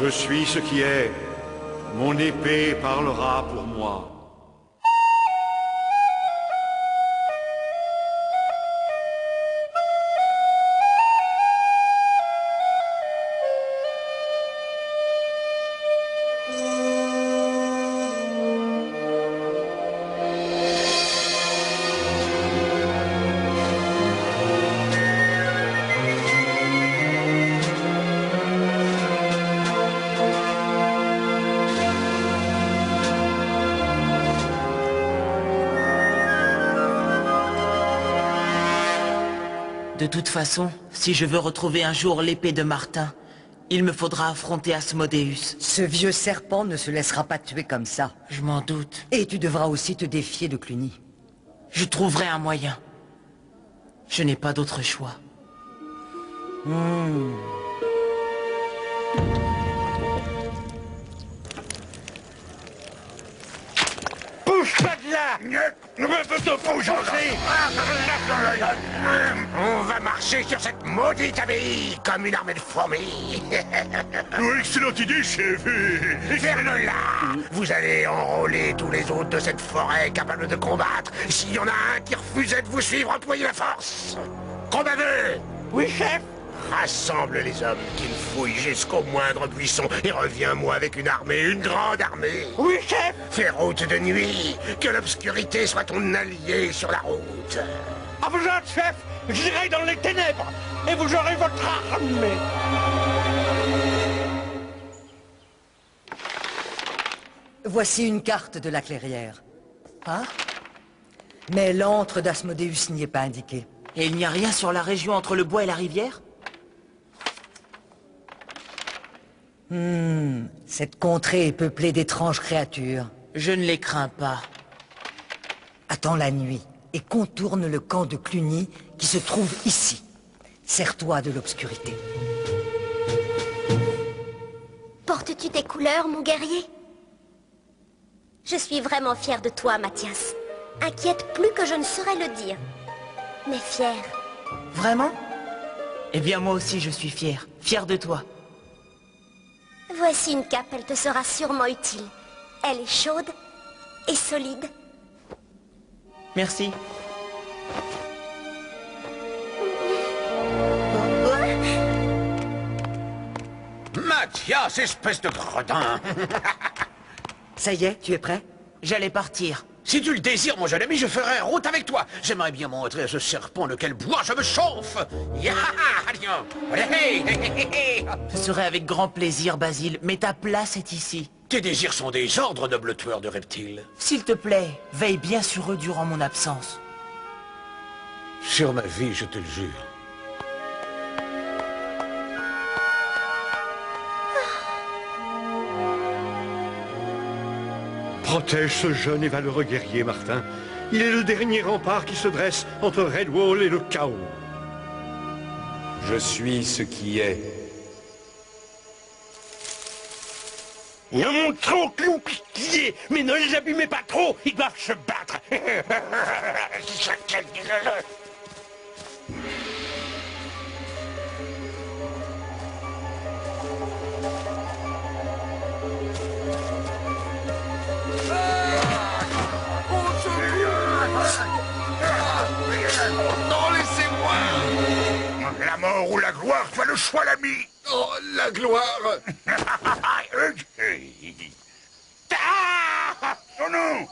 Je suis ce qui est. Mon épée parlera pour moi. De toute façon, si je veux retrouver un jour l'épée de Martin, il me faudra affronter Asmodeus. Ce vieux serpent ne se laissera pas tuer comme ça. Je m'en doute. Et tu devras aussi te défier de Cluny. Je trouverai un moyen. Je n'ai pas d'autre choix. Bouge pas de là! Ne me te bouge. On va marcher sur cette maudite abbaye comme une armée de fourmis. Excellente idée, chef. Vers-le là. Vous allez enrôler tous les autres de cette forêt capables de combattre. S'il y en a un qui refusait de vous suivre, employez la force. Combat-le. Oui, chef. Rassemble les hommes qu'il fouille jusqu'au moindre buisson et reviens-moi avec une armée, une grande armée. Oui, chef. Fais route de nuit, que l'obscurité soit ton allié sur la route. À vos ordres, chef. J'irai dans les ténèbres et vous aurez votre armée. Voici une carte de la clairière. Ah? Mais l'antre d'Asmodeus n'y est pas indiqué. Et il n'y a rien sur la région entre le bois et la rivière? Cette contrée est peuplée d'étranges créatures. Je ne les crains pas. Attends la nuit et contourne le camp de Cluny qui se trouve ici. Sers-toi de l'obscurité. Portes-tu tes couleurs, mon guerrier? Je suis vraiment fière de toi, Mathias. Inquiète plus que je ne saurais le dire. Mais fière. Vraiment? Eh bien moi aussi je suis fier. Fier de toi. Voici une cape, elle te sera sûrement utile. Elle est chaude et solide. Merci. Mathias, espèce de gredin. Ça y est, tu es prêt? J'allais partir. Si tu le désires, mon jeune ami, je ferai route avec toi. J'aimerais bien montrer à ce serpent de quel bois je me chauffe. Ce serait avec grand plaisir, Basile, mais ta place est ici. Tes désirs sont des ordres, noble tueur de reptiles. S'il te plaît, veille bien sur eux durant mon absence. Sur ma vie, je te le jure. Protège ce jeune et valeureux guerrier, Martin. Il est le dernier rempart qui se dresse entre Redwall et le chaos. Je suis ce qui est. Ils montent trop clou pitié, mais ne les abîmez pas trop, ils doivent se battre. Non, laissez-moi! La mort ou la gloire, tu as le choix, l'ami! Oh, la gloire! Son nom!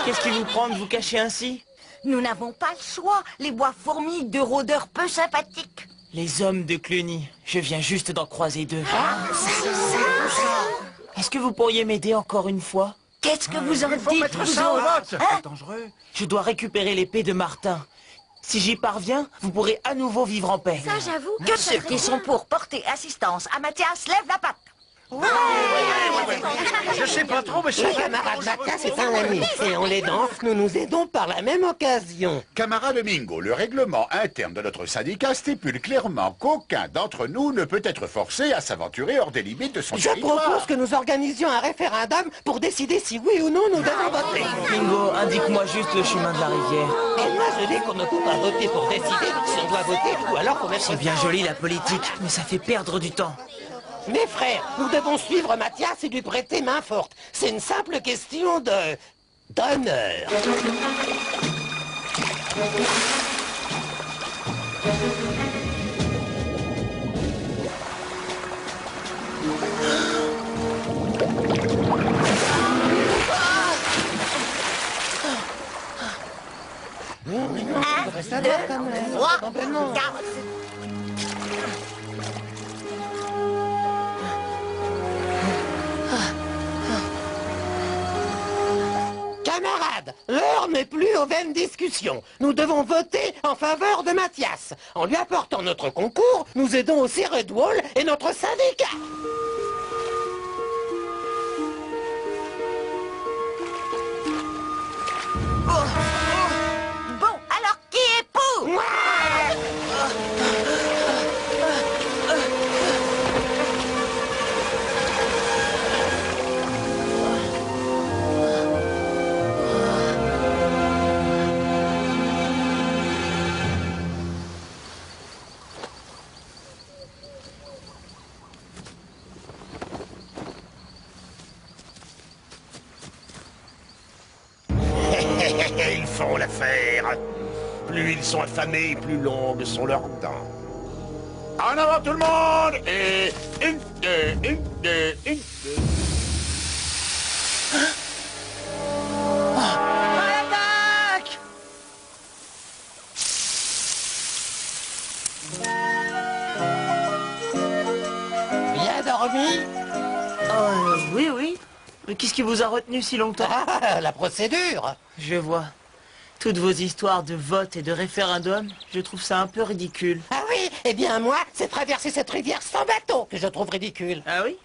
Qu'est-ce qui vous prend de vous cacher ainsi? Nous n'avons pas le choix. Les bois fourmillent de rôdeurs peu sympathiques. Les hommes de Cluny. Je viens juste d'en croiser deux. Est-ce que vous pourriez m'aider encore une fois? Qu'est-ce que vous en faut dites, mettre vous ça au autres, vote. hein? Dangereux. Je dois récupérer l'épée de Martin. Si j'y parviens, vous pourrez à nouveau vivre en paix. Ça, j'avoue. Que ça ceux serait qui sont bien. pour porter assistance à Mathias lèvent la patte. Je sais pas trop, mais c'est... Le camarade Mathias est un ami, et en l'aidant, nous nous aidons par la même occasion. Camarade Mingo, le règlement interne de notre syndicat stipule clairement qu'aucun d'entre nous ne peut être forcé à s'aventurer hors des limites de son Je territoire. propose que nous organisions un référendum pour décider si oui ou non nous devons voter. Bingo, indique-moi juste le chemin de la rivière. Et moi je dis qu'on ne peut pas voter pour décider si on doit voter ou alors qu'on mettre... C'est bien joli la politique, mais ça fait perdre du temps. Mes frères, nous devons suivre Mathias et lui prêter main forte. C'est une simple question d'honneur. Un, deux, trois, quatre. Camarades, l'heure n'est plus aux vaines discussions. Nous devons voter en faveur de Mathias. En lui apportant notre concours, nous aidons aussi Redwall et notre syndicat. Bon, alors qui est pour? Ils font l'affaire. Plus ils sont affamés, plus longues sont leurs dents. En avant tout le monde. Et une, deux, une, deux, une, deux. Bien dormi? Oui, oui. Mais qu'est-ce qui vous a retenu si longtemps? Ah, la procédure. Je vois. Toutes vos histoires de vote et de référendum, je trouve ça un peu ridicule. Ah oui, eh bien moi, c'est traverser cette rivière sans bateau que je trouve ridicule. Ah oui?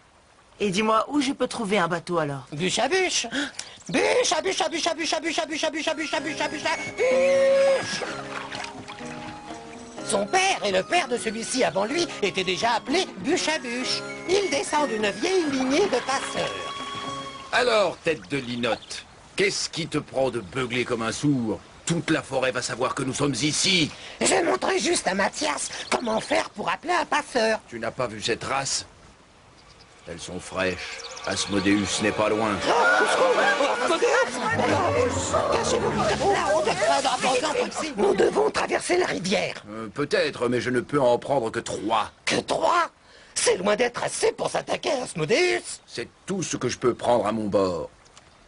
Et dis-moi, où je peux trouver un bateau alors? Bûche à bûche. Bûche à bûche à bûche à bûche à bûche à bûche à bûche à bûche à bûche à bûche à bûche. Son père et le père de celui-ci avant lui étaient déjà appelés bûche à bûche. Il descend d'une vieille lignée de passeurs. Alors, tête de linotte, qu'est-ce qui te prend de beugler comme un sourd? Toute la forêt va savoir que nous sommes ici. Je montrais juste à Mathias comment faire pour appeler un passeur. Tu n'as pas vu cette race? Elles sont fraîches. Asmodeus n'est pas loin. Nous devons traverser la rivière. Peut-être, mais je ne peux en prendre que 3. Que 3? C'est loin d'être assez pour s'attaquer à Asmodeus. C'est tout ce que je peux prendre à mon bord.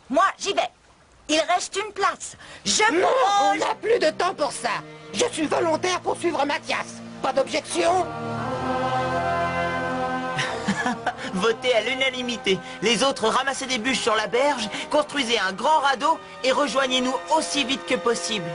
Moi, j'y vais. Il reste une place. Je Non, on propose... n'a plus de temps pour ça. Je suis volontaire pour suivre Mathias. Pas d'objection? Votez à l'unanimité. Les autres ramassez des bûches sur la berge, construisez un grand radeau et rejoignez-nous aussi vite que possible.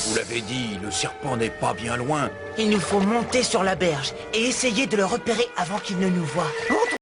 Vous l'avez dit, le serpent n'est pas bien loin. Il nous faut monter sur la berge et essayer de le repérer avant qu'il ne nous voie.